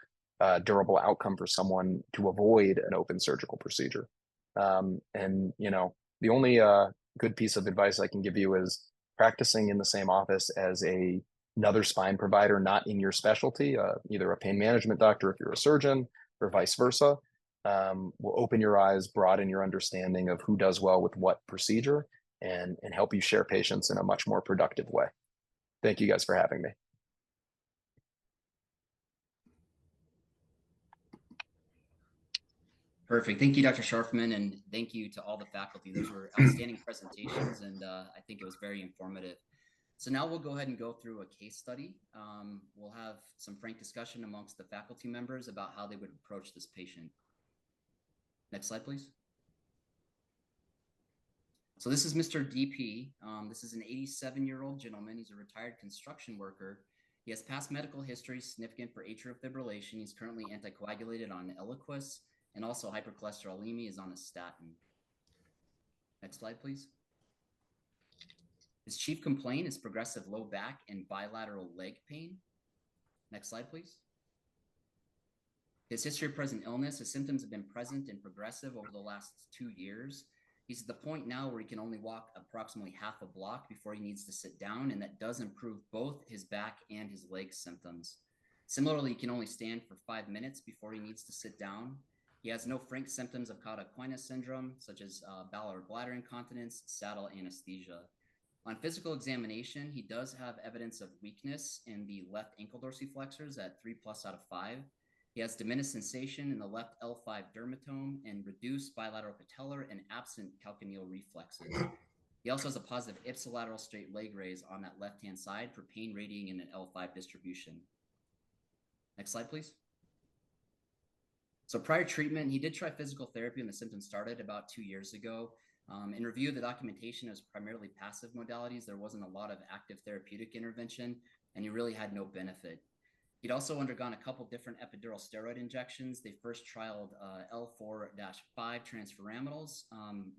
durable outcome for someone to avoid an open surgical procedure. And, you know, the only good piece of advice I can give you is practicing in the same office as another spine provider, not in your specialty, either a pain management doctor if you're a surgeon, or vice versa, will open your eyes, broaden your understanding of who does well with what procedure, and help you share patients in a much more productive way. Thank you guys for having me. Perfect. Thank you, Dr. Sharfman, and thank you to all the faculty. Those were outstanding presentations, and I think it was very informative. So now we'll go ahead and go through a case study. We'll have some frank discussion amongst the faculty members about how they would approach this patient. Next slide, please. So this is Mr. DP. This is an 87-year-old gentleman. He's a retired construction worker. He has past medical history significant for atrial fibrillation. He's currently anticoagulated on Eliquis, and also hypercholesterolemia, is on a statin. Next slide, please. His chief complaint is progressive low back and bilateral leg pain. Next slide, please. His history of present illness, his symptoms have been present and progressive over the last 2 years. He's at the point now where he can only walk approximately half a block before he needs to sit down, and that does improve both his back and his leg symptoms. Similarly, he can only stand for 5 minutes before he needs to sit down. He has no frank symptoms of Cauda-Equina syndrome, such as bowel or bladder incontinence, saddle anesthesia. On physical examination, he does have evidence of weakness in the left ankle dorsiflexors at 3+ out of 5. He has diminished sensation in the left L5 dermatome and reduced bilateral patellar and absent calcaneal reflexes. He also has a positive ipsilateral straight leg raise on that left-hand side for pain radiating in an L5 distribution. Next slide, please. So prior treatment, he did try physical therapy when the symptoms started about 2 years ago. In review of the documentation, it was primarily passive modalities. There wasn't a lot of active therapeutic intervention, and he really had no benefit. He'd also undergone a couple different epidural steroid injections. They first trialed L4-5 transforaminals.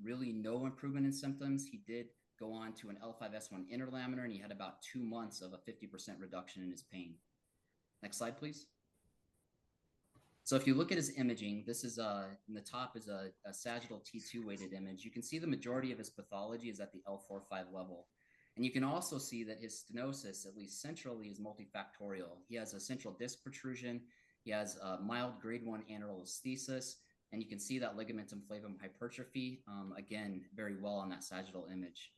Really no improvement in symptoms. He did go on to an L5-S1 interlaminar, and he had about 2 months of a 50% reduction in his pain. Next slide, please. So if you look at his imaging, this is in the top is a sagittal T2 weighted image. You can see the majority of his pathology is at the L4-5 level. And you can also see that his stenosis, at least centrally, is multifactorial. He has a central disc protrusion. He has a mild grade 1 aneurysthesis. And you can see that ligamentum flavum hypertrophy, again, very well on that sagittal image.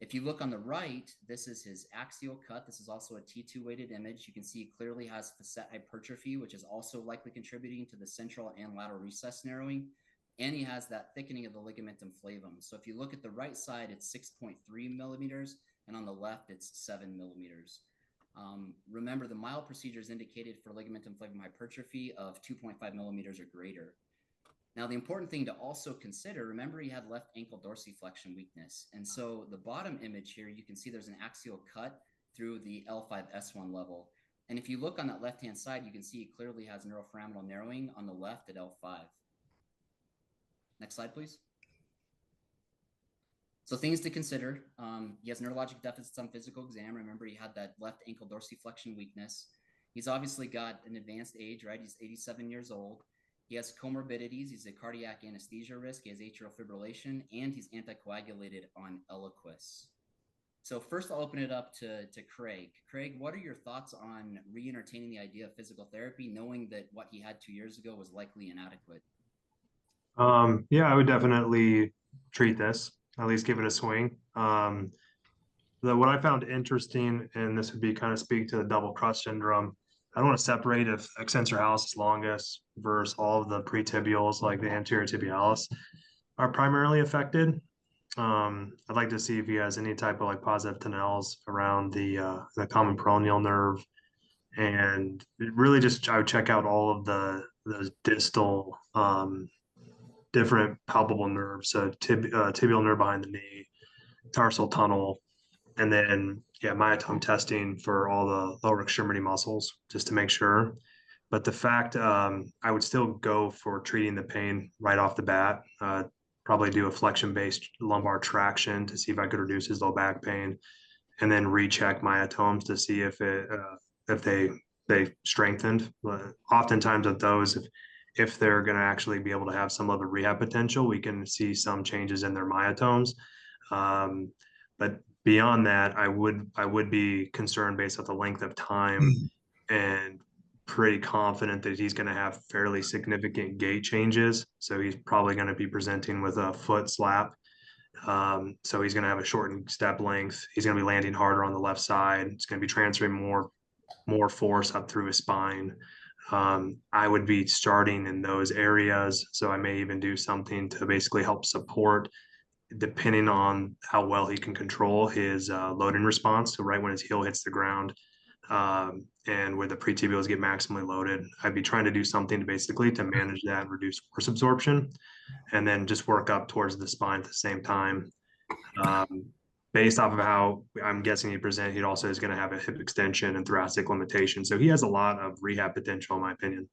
If you look on the right, this is his axial cut. This is also a T2 weighted image. You can see he clearly has facet hypertrophy, which is also likely contributing to the central and lateral recess narrowing. And he has that thickening of the ligamentum flavum. So if you look at the right side, it's 6.3 millimeters, and on the left, it's 7 millimeters. Remember, the mild procedure is indicated for ligamentum flavum hypertrophy of 2.5 millimeters or greater. Now, the important thing to also consider, remember he had left ankle dorsiflexion weakness. And so the bottom image here, you can see there's an axial cut through the L5-S1 level. And if you look on that left-hand side, you can see he clearly has neuroforaminal narrowing on the left at L5. Next slide, please. So things to consider. He has neurologic deficits on physical exam. Remember, he had that left ankle dorsiflexion weakness. He's obviously got an advanced age, right? He's 87 years old. He has comorbidities. He's a cardiac anesthesia risk. He has atrial fibrillation, and he's anticoagulated on Eliquis. So first, I'll open it up to Craig. Craig, what are your thoughts on re-entertaining the idea of physical therapy, knowing that what he had 2 years ago was likely inadequate? Yeah, I would definitely treat this, at least give it a swing. What I found interesting, and this would be kind of speak to the double crush syndrome. I don't want to separate if extensor hallucis longus versus all of the pretibials, like the anterior tibialis, are primarily affected. I'd like to see if he has any type of like positive tunnels around the common peroneal nerve, and really just I would check out all of those distal different palpable nerves, so tibial nerve behind the knee, tarsal tunnel, and then myotome testing for all the lower extremity muscles just to make sure. But the fact I would still go for treating the pain right off the bat. Probably do a flexion-based lumbar traction to see if I could reduce his low back pain, and then recheck myotomes to see if they strengthened. Oftentimes with those, if they're going to actually be able to have some level of rehab potential, we can see some changes in their myotomes. But beyond that, I would be concerned based on the length of time, and pretty confident that he's going to have fairly significant gait changes. So he's probably going to be presenting with a foot slap. So he's going to have a shortened step length. He's going to be landing harder on the left side. It's going to be transferring more force up through his spine. I would be starting in those areas. So I may even do something to basically help support, depending on how well he can control his loading response. So right when his heel hits the ground, and where the pretibials get maximally loaded, I'd be trying to do something to basically to manage that and reduce force absorption, and then just work up towards the spine at the same time. Based off of how I'm guessing he present, he also is going to have a hip extension and thoracic limitation. So he has a lot of rehab potential, in my opinion.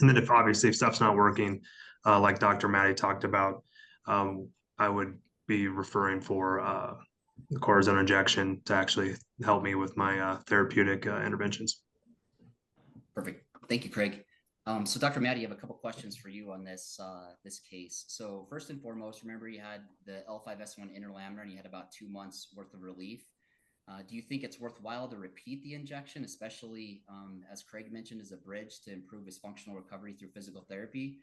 And then if stuff's not working, like Dr. Mattie talked about, I would be referring for cortisone injection to actually help me with my therapeutic interventions. Perfect. Thank you, Craig. So Dr. Mattie, I have a couple questions for you on this case. So first and foremost, remember you had the L5-S1 interlaminar and you had about 2 months worth of relief. Do you think it's worthwhile to repeat the injection, especially as Craig mentioned, as a bridge to improve his functional recovery through physical therapy?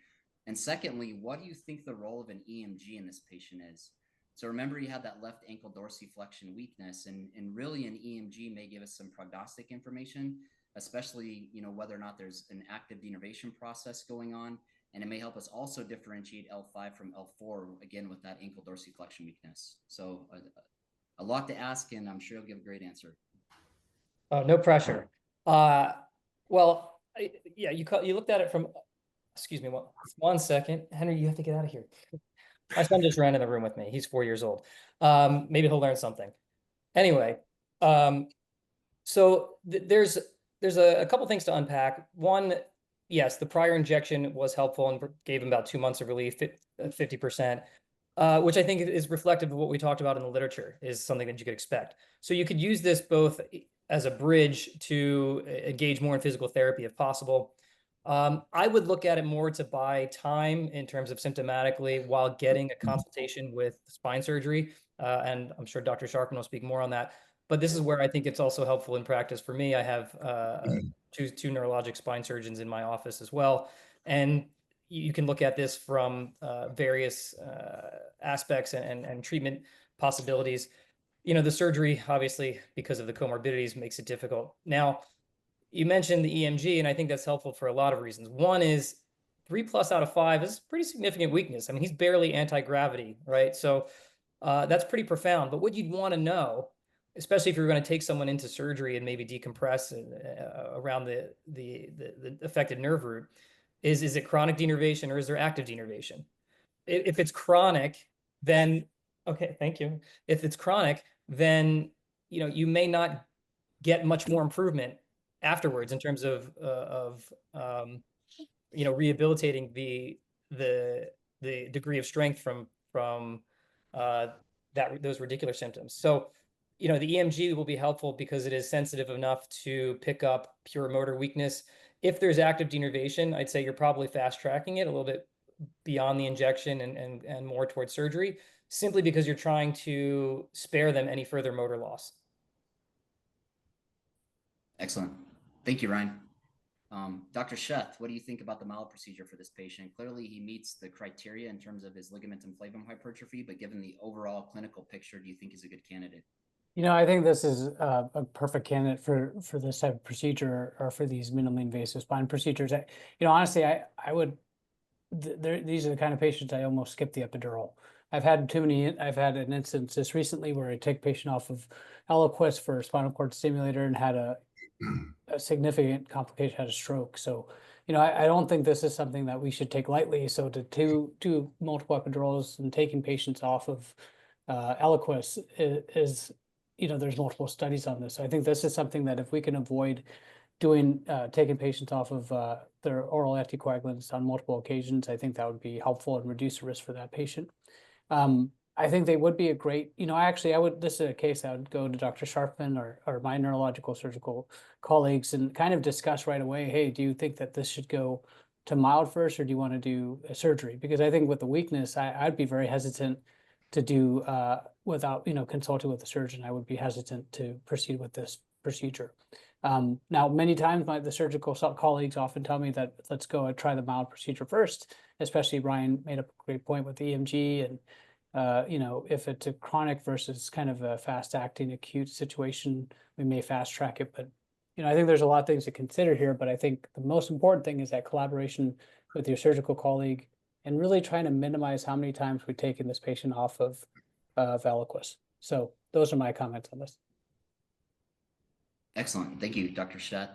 And secondly, what do you think the role of an EMG in this patient is? So remember you had that left ankle dorsiflexion weakness, and really an EMG may give us some prognostic information, especially, whether or not there's an active denervation process going on. And it may help us also differentiate L5 from L4, again, with that ankle dorsiflexion weakness. So a lot to ask, and I'm sure you'll give a great answer. No pressure. Well, yeah, you looked at it from, excuse me, one second. Henry, you have to get out of here. My son just ran in the room with me. He's 4 years old. Maybe he'll learn something. Anyway, so there's there's a couple things to unpack. One, yes, the prior injection was helpful and gave him about 2 months of relief, 50%, which I think is reflective of what we talked about in the literature, is something that you could expect. So you could use this both as a bridge to engage more in physical therapy if possible. I would look at it more to buy time in terms of symptomatically while getting a consultation with spine surgery. And I'm sure Dr. Sharfman will speak more on that. But this is where I think it's also helpful in practice for me. I have two neurologic spine surgeons in my office as well. And you can look at this from various aspects and treatment possibilities. The surgery, obviously, because of the comorbidities, makes it difficult. Now, you mentioned the EMG, and I think that's helpful for a lot of reasons. One is 3+ out of 5 is pretty significant weakness. I mean, he's barely anti-gravity, right? So that's pretty profound. But what you'd want to know, especially if you're going to take someone into surgery and maybe decompress around the affected nerve root, is it chronic denervation or is there active denervation? If it's chronic, then, okay, thank you. If it's chronic, then, you may not get much more improvement afterwards in terms of rehabilitating the degree of strength from those radicular symptoms. So, the EMG will be helpful because it is sensitive enough to pick up pure motor weakness. If there's active denervation, I'd say you're probably fast tracking it a little bit beyond the injection and more towards surgery, simply because you're trying to spare them any further motor loss. Excellent. Thank you, Ryan. Dr. Sheth, what do you think about the mild procedure for this patient? Clearly, he meets the criteria in terms of his ligamentum flavum hypertrophy, but given the overall clinical picture, do you think he's a good candidate? I think this is a perfect candidate for this type of procedure or for these minimally invasive spine procedures. Honestly, I would. These are the kind of patients I almost skip the epidural. I've had an instance just recently where I take a patient off of Eliquis for a spinal cord stimulator and had a significant complication, had a stroke. So, I don't think this is something that we should take lightly. So to do multiple epidurals and taking patients off of Eliquis is there's multiple studies on this. So I think this is something that if we can avoid taking patients off of their oral anticoagulants on multiple occasions, I think that would be helpful and reduce the risk for that patient. I think they would be a great, this is a case I would go to Dr. Sharfman or my neurological surgical colleagues and kind of discuss right away, hey, do you think that this should go to mild first, or do you want to do a surgery? Because I think with the weakness, I'd be very hesitant to do without, consulting with the surgeon. I would be hesitant to proceed with this procedure. Now, many times the surgical colleagues often tell me that let's go and try the mild procedure first, especially Ryan made a great point with the EMG and, if it's a chronic versus kind of a fast acting acute situation, we may fast track it. But, I think there's a lot of things to consider here, but I think the most important thing is that collaboration with your surgical colleague and really trying to minimize how many times we've taken this patient off of Eliquis. So those are my comments on this. Excellent. Thank you, Dr. Sheth.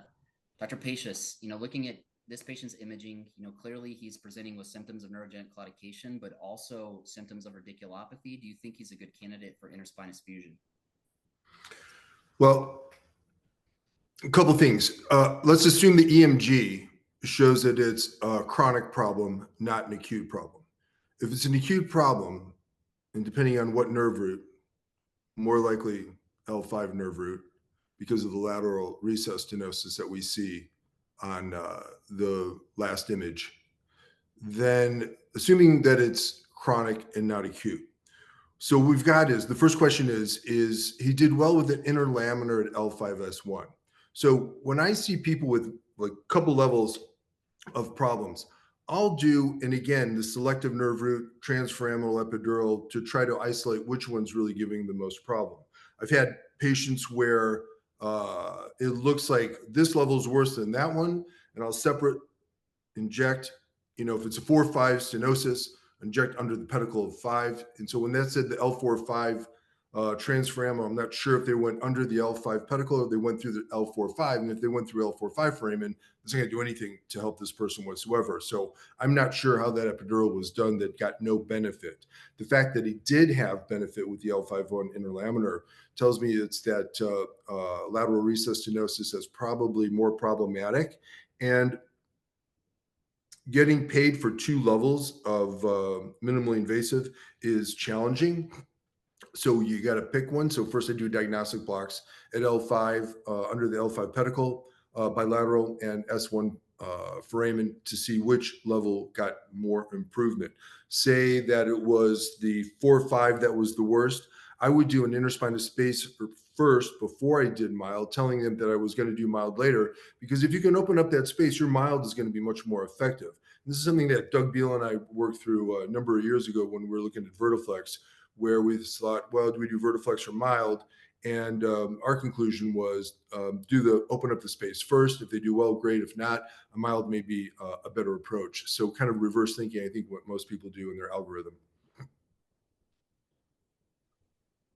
Dr. Pacius, looking at this patient's imaging, clearly he's presenting with symptoms of neurogenic claudication, but also symptoms of radiculopathy. Do you think he's a good candidate for interspinous fusion? Well, a couple things. Let's assume the EMG shows that it's a chronic problem, not an acute problem. If it's an acute problem, and depending on what nerve root, more likely L5 nerve root, because of the lateral recess stenosis that we see on the last image, then assuming that it's chronic and not acute. So what we've got is, the first question is he did well with an interlaminar at L5S1. So when I see people with like a couple levels of problems, I'll do, and again, the selective nerve root, transforaminal epidural to try to isolate which one's really giving the most problem. I've had patients where it looks like this level is worse than that one, and I'll separate inject, if it's a 4-5 stenosis, inject under the pedicle of 5. And so when that said the L4-5 transforaminal. I'm not sure if they went under the L5 pedicle or they went through the L4-5. And if they went through L4-5 foramen, it's not going to do anything to help this person whatsoever. So I'm not sure how that epidural was done that got no benefit. The fact that he did have benefit with the L5-1 interlaminar tells me it's that lateral recess stenosis is probably more problematic. And getting paid for 2 levels of minimally invasive is challenging. So you got to pick one. So first I do diagnostic blocks at L5 under the L5 pedicle, bilateral, and S1 foramen to see which level got more improvement. Say that it was the 4-5 that was the worst. I would do an interspinous space first before I did mild, telling them that I was going to do mild later, because if you can open up that space, your mild is going to be much more effective. And this is something that Doug Beal and I worked through a number of years ago when we were looking at Vertiflex, where we thought, well, do we do Vertiflex or mild? And our conclusion was open up the space first. If they do well, great. If not, a mild may be a better approach. So kind of reverse thinking, I think, what most people do in their algorithm.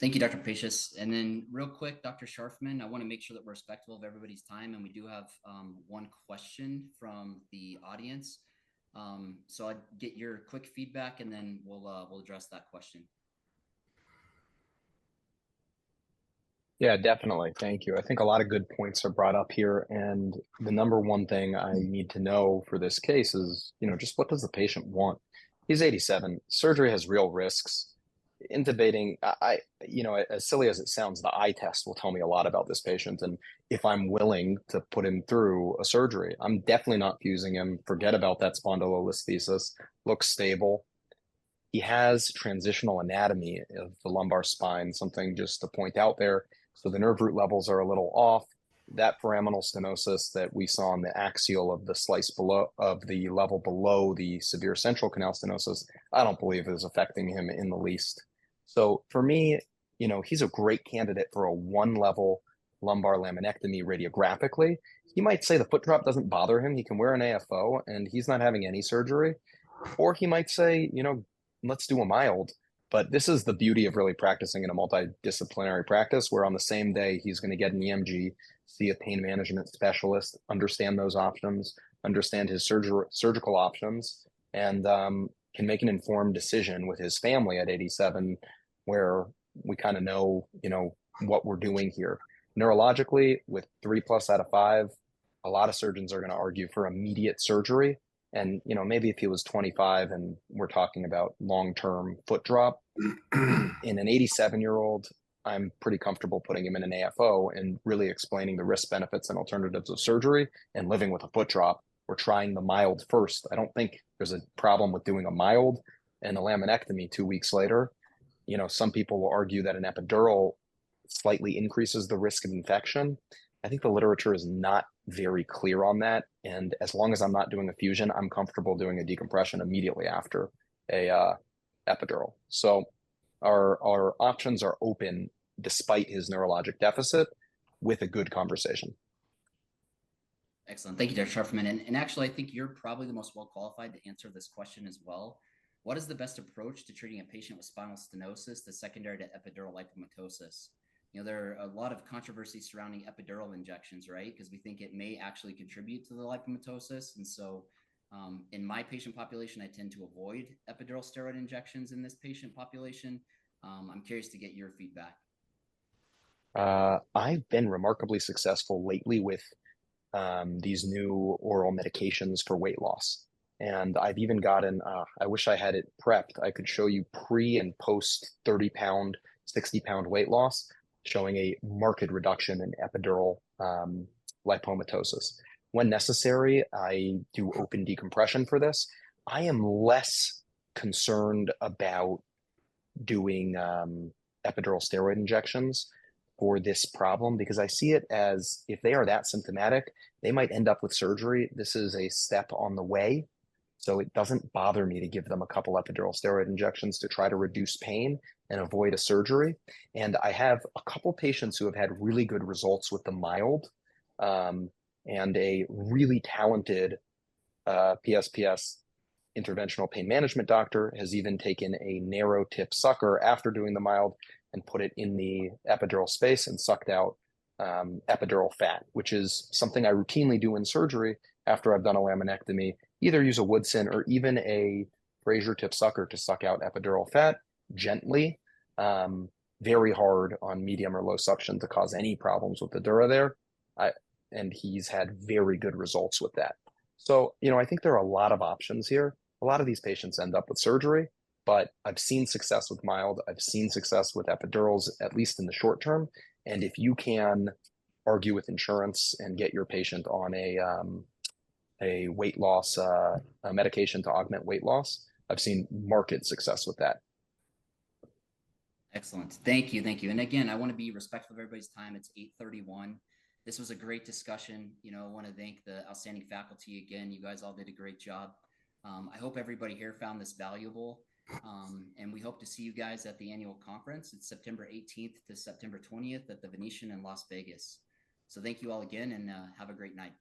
Thank you, Dr. Pacius. And then real quick, Dr. Sharfman, I want to make sure that we're respectful of everybody's time. And we do have one question from the audience. So I'd get your quick feedback and then we'll address that question. Yeah, definitely. Thank you. I think a lot of good points are brought up here. And the number one thing I need to know for this case is, just what does the patient want? He's 87. Surgery has real risks. Intubating, as silly as it sounds, the eye test will tell me a lot about this patient. And if I'm willing to put him through a surgery, I'm definitely not fusing him. Forget about that spondylolisthesis. Looks stable. He has transitional anatomy of the lumbar spine, something just to point out there. So the nerve root levels are a little off. That foraminal stenosis that we saw on the axial of the slice below of the level below the severe central canal stenosis, I don't believe is affecting him in the least. So for me, he's a great candidate for a 1-level lumbar laminectomy radiographically. He might say the foot drop doesn't bother him. He can wear an AFO and he's not having any surgery. Or he might say, let's do a mild. But this is the beauty of really practicing in a multidisciplinary practice, where on the same day he's going to get an EMG, see a pain management specialist, understand those options, understand his surgical options, and can make an informed decision with his family at 87, where we kind of know, what we're doing here. Neurologically, with 3+ out of 5, a lot of surgeons are going to argue for immediate surgery. And, maybe if he was 25 and we're talking about long-term foot drop, in an 87-year-old, I'm pretty comfortable putting him in an AFO and really explaining the risk, benefits, and alternatives of surgery and living with a foot drop. We're trying the mild first. I don't think there's a problem with doing a mild and a laminectomy 2 weeks later. Some people will argue that an epidural slightly increases the risk of infection. I think the literature is not very clear on that. And as long as I'm not doing a fusion, I'm comfortable doing a decompression immediately after a epidural. So our options are open despite his neurologic deficit with a good conversation. Excellent. Thank you, Dr. Sharfman. And actually, I think you're probably the most well qualified to answer this question as well. What is the best approach to treating a patient with spinal stenosis that's secondary to epidural lipomatosis? There are a lot of controversy surrounding epidural injections, right? Because we think it may actually contribute to the lipomatosis. And so in my patient population, I tend to avoid epidural steroid injections in this patient population. I'm curious to get your feedback. I've been remarkably successful lately with these new oral medications for weight loss. And I've even gotten, I wish I had it prepped. I could show you pre and post 30-pound, 60-pound weight loss, showing a marked reduction in epidural lipomatosis. When necessary, I do open decompression for this. I am less concerned about doing epidural steroid injections for this problem, because I see it as, if they are that symptomatic, they might end up with surgery. This is a step on the way. So it doesn't bother me to give them a couple epidural steroid injections to try to reduce pain and avoid a surgery. And I have a couple patients who have had really good results with the mild, and a really talented PSPS interventional pain management doctor has even taken a narrow tip sucker after doing the mild and put it in the epidural space and sucked out epidural fat, which is something I routinely do in surgery after I've done a laminectomy. Either use a Woodson or even a brazier tip sucker to suck out epidural fat gently. Very hard on medium or low suction to cause any problems with the dura there. And he's had very good results with that. So, I think there are a lot of options here. A lot of these patients end up with surgery, but I've seen success with mild. I've seen success with epidurals, at least in the short term. And if you can argue with insurance and get your patient on a weight loss a medication to augment weight loss, I've seen marked success with that. Excellent. Thank you. Thank you. And again, I want to be respectful of everybody's time. It's 8:31. This was a great discussion. I want to thank the outstanding faculty again. You guys all did a great job. I hope everybody here found this valuable. And we hope to see you guys at the annual conference. It's September 18th to September 20th at the Venetian in Las Vegas. So thank you all again, and have a great night.